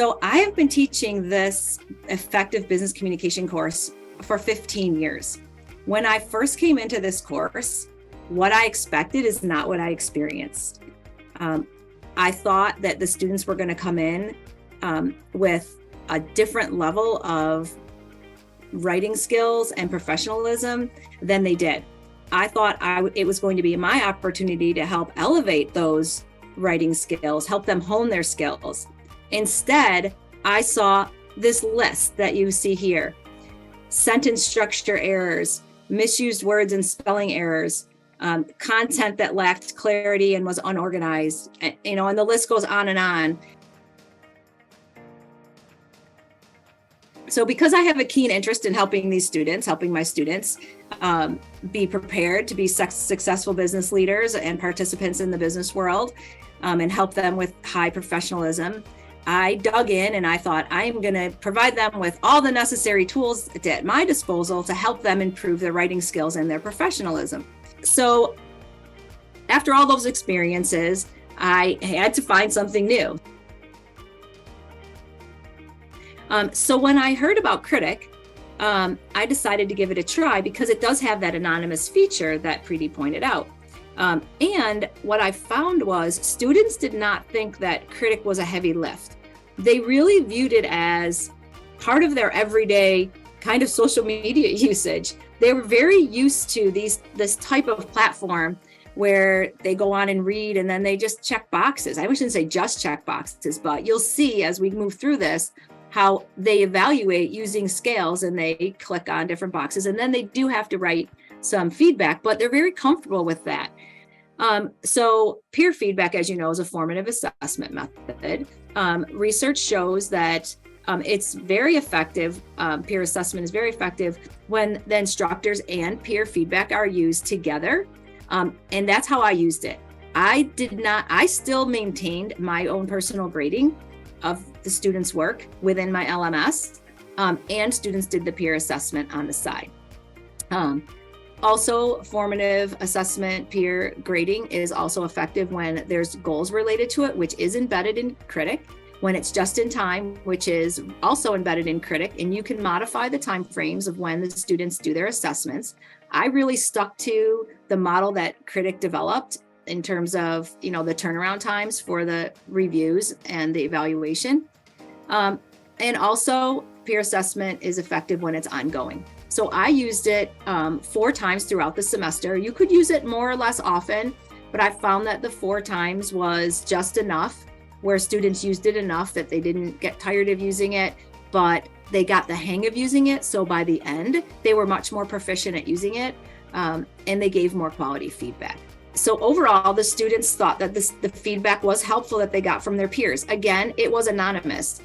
So I have been teaching this effective business communication course for 15 years. When I first came into this course, what I expected is not what I experienced. I thought that the students were going to come in with a different level of writing skills and professionalism than they did. I thought it was going to be my opportunity to help elevate those writing skills, help them hone their skills. Instead, I saw this list that you see here: sentence structure errors, misused words and spelling errors, content that lacked clarity and was unorganized, and the list goes on and on. So because I have a keen interest in helping my students be prepared to be successful business leaders and participants in the business world, and help them with high professionalism, I dug in and I thought, I'm going to provide them with all the necessary tools at my disposal to help them improve their writing skills and their professionalism. So after all those experiences, I had to find something new. So when I heard about Kritik, I decided to give it a try because it does have that anonymous feature that Kritik pointed out. And what I found was students did not think that Kritik was a heavy lift. They really viewed it as part of their everyday kind of social media usage. They were very used to this type of platform where they go on and read and then they just check boxes. I shouldn't say just check boxes, but you'll see as we move through this how they evaluate using scales and they click on different boxes, and then they do have to write some feedback, but they're very comfortable with that. So peer feedback, as you know, is a formative assessment method. Research shows that it's very effective. Peer assessment is very effective when the instructors and peer feedback are used together. And that's how I used it. I still maintained my own personal grading of the students' work within my LMS, and students did the peer assessment on the side. Also, formative assessment peer grading is also effective when there's goals related to it, which is embedded in Kritik, when it's just in time, which is also embedded in Kritik, and you can modify the time frames of when the students do their assessments. I really stuck to the model that Kritik developed in terms of, the turnaround times for the reviews and the evaluation. And also, peer assessment is effective when it's ongoing. So I used it 4 times throughout the semester. You could use it more or less often, but I found that the 4 times was just enough, where students used it enough that they didn't get tired of using it, but they got the hang of using it. So by the end, they were much more proficient at using it, and they gave more quality feedback. So overall, the students thought that the feedback was helpful that they got from their peers. Again, it was anonymous.